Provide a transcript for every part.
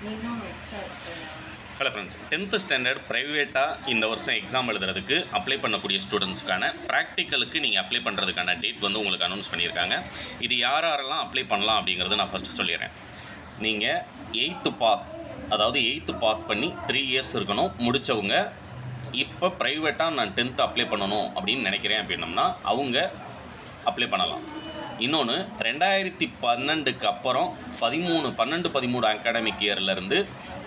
இன்னும் extra explain hello friends, 10th standard ப்ரைவேட்டாக இந்த வருஷம் எக்ஸாம் எழுதுறதுக்கு அப்ளை பண்ணக்கூடிய ஸ்டூடெண்ட்ஸ்க்கான ப்ராக்டிக்கலுக்கு நீங்கள் அப்ளை பண்ணுறதுக்கான டேட் வந்து உங்களுக்கு அனௌன்ஸ் பண்ணியிருக்காங்க. இது யாரெல்லாம் அப்ளை பண்ணலாம் அப்படிங்கிறது நான் ஃபஸ்ட்டு சொல்லிடுறேன். நீங்கள் 8th பாஸ், அதாவது 8th பாஸ் பண்ணி 3 இயர்ஸ் இருக்கணும் முடித்தவங்க. இப்போ ப்ரைவேட்டாக நான் 10th அப்ளை பண்ணணும் அப்படின்னு நினைக்கிறேன் அப்படின்னம்னா அவங்க அப்ளை பண்ணலாம். இன்னொன்று, 2012க்கு அப்புறம் 12-13 அகாடமிக் இயர்லேருந்து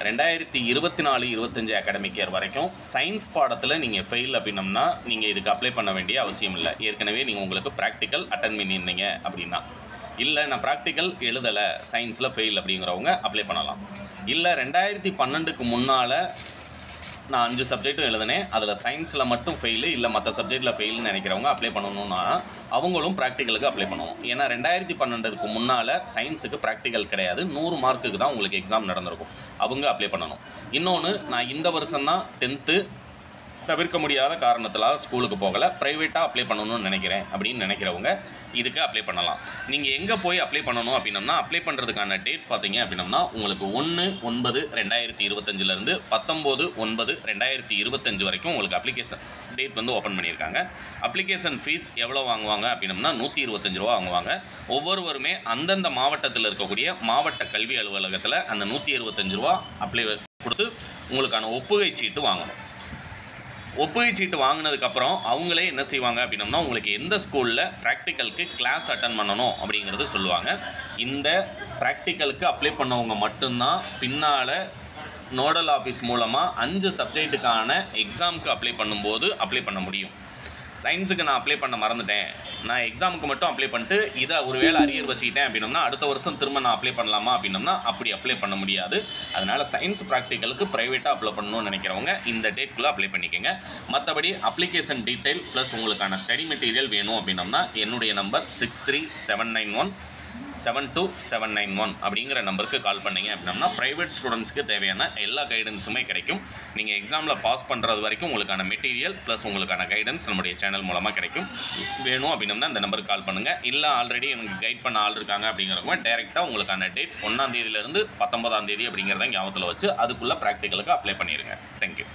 2024-25 அகாடமிக் இயர் வரைக்கும் சயின்ஸ் பாடத்தில் நீங்கள் ஃபெயில் அப்படின்னம்னா நீங்கள் இதுக்கு அப்ளை பண்ண வேண்டிய அவசியம் இல்லை. ஏற்கனவே நீங்கள் உங்களுக்கு ப்ராக்டிக்கல் அட்டன் பண்ணியிருந்தீங்க அப்படின்னா. இல்லை நான் ப்ராக்டிக்கல் எழுதலை, சயின்ஸில் ஃபெயில் அப்படிங்கிறவங்க அப்ளை பண்ணலாம். இல்லை 2012க்கு முன்னால் நான் 5 சப்ஜெக்ட்டும் எழுதினேன், அதில் சயின்ஸில் மட்டும் ஃபெயிலு, இல்லை மற்ற சப்ஜெக்டில் ஃபெயில்னு நினைக்கிறவங்க அப்ளை பண்ணணும்னா அவங்களும் ப்ராக்டிக்கலுக்கு அப்ளை பண்ணுவோம். ஏன்னா 2012க்கு முன்னால் சயின்ஸுக்கு ப்ராக்டிக்கல் கிடையாது, 100 மார்க்குக்கு தான் உங்களுக்கு எக்ஸாம் நடந்திருக்கும். அவங்க அப்ளை பண்ணணும். இன்னொன்று, நான் இந்த வருஷம்தான் 10th தவிர்க்க முடியாத காரணத்தினால் ஸ்கூலுக்கு போகலை, ப்ரைவேட்டாக அப்ளை பண்ணணும்னு நினைக்கிறேன் அப்படின்னு நினைக்கிறவங்க இதுக்கு அப்ளை பண்ணலாம். நீங்கள் எங்கே போய் அப்ளை பண்ணணும் அப்படின்னம்னா, அப்ளை பண்ணுறதுக்கான டேட் பார்த்தீங்க அப்படின்னம்னா உங்களுக்கு 1/9/2025 19/9/2025 வரைக்கும் உங்களுக்கு அப்ளிகேஷன் டேட் வந்து ஓப்பன் பண்ணியிருக்காங்க. அப்ளிகேஷன் ஃபீஸ் எவ்வளோ வாங்குவாங்க அப்படின்னம்னா 125 ரூபா வாங்குவாங்க. ஒவ்வொருவருமே அந்தந்த மாவட்டத்தில் இருக்கக்கூடிய மாவட்ட கல்வி அலுவலகத்தில் அந்த 125 ரூபா அப்ளை கொடுத்து உங்களுக்கான ஒப்புகை சீட்டு வாங்கணும். ஒப்புகை சீட்டு வாங்கினதுக்கப்புறம் அவங்களே என்ன செய்வாங்க அப்படின்னம்னா உங்களுக்கு எந்த ஸ்கூலில் ப்ராக்டிக்கலுக்கு கிளாஸ் அட்டன் பண்ணணும் அப்படிங்கிறது சொல்லுவாங்க. இந்த ப்ராக்டிக்கலுக்கு அப்ளை பண்ணவங்க மட்டும்தான் பின்னால் நோடல் ஆஃபீஸ் மூலமாக 5 சப்ஜெக்ட்டுக்கான எக்ஸாமுக்கு அப்ளை பண்ணும்போது அப்ளை பண்ண முடியும். சயின்ஸுக்கு நான் அப்ளை பண்ண மறந்துட்டேன், நான் எக்ஸாமுக்கு மட்டும் அப்ளை பண்ணிட்டு இதை ஒரு வேளை அரியர் வச்சுக்கிட்டேன் அப்படின்னம்னா அடுத்த வருஷம் திரும்ப நான் அப்ளை பண்ணலாமா அப்படின்னம்னா அப்படி அப்ளை பண்ண முடியாது. அதனால் சயின்ஸ் ப்ராக்டிக்கலுக்கு ப்ரைவேட்டாக அப்ளை பண்ணணும்னு நினைக்கிறவங்க இந்த டேட்குள்ளே அப்ளை பண்ணிக்கோங்க. மற்றபடி அப்ளிகேஷன் டீட்டெயில் ப்ளஸ் உங்களுக்கான ஸ்டடி மெட்டீரியல் வேணும் அப்படின்னம்னா என்னுடைய நம்பர் 63791-72791 அப்படிங்கிற நம்பருக்கு கால் பண்ணிங்க அப்படின்னா ப்ரைவேட் ஸ்டூடெண்ட்ஸ்க்கு தேவையான எல்லா கைடன்ஸுமே கிடைக்கும். நீங்கள் எக்ஸாமில் பாஸ் பண்ணுறது வரைக்கும் உங்களுக்கான மெட்டீரியல் ப்ளஸ் உங்களுக்கான கைடன்ஸ் நம்முடைய சேனல் மூலமாக கிடைக்கும். வேணும் அப்படின்னா இந்த நம்பருக்கு கால் பண்ணுங்கள். இல்லை ஆல்ரெடி எனக்கு கைட் பண்ண ஆள் இருக்காங்க அப்படிங்கிறவங்க டேரெக்டாக உங்களுக்கான டேட் 1ஆம் தேதியிலேருந்து 19ஆம் தேதி அப்படிங்கிறத ஞாபகத்தில் வச்சு அதுக்குள்ளே ப்ராக்டிக்கலுக்கு அப்ளை பண்ணிடுங்க. தேங்க்யூ.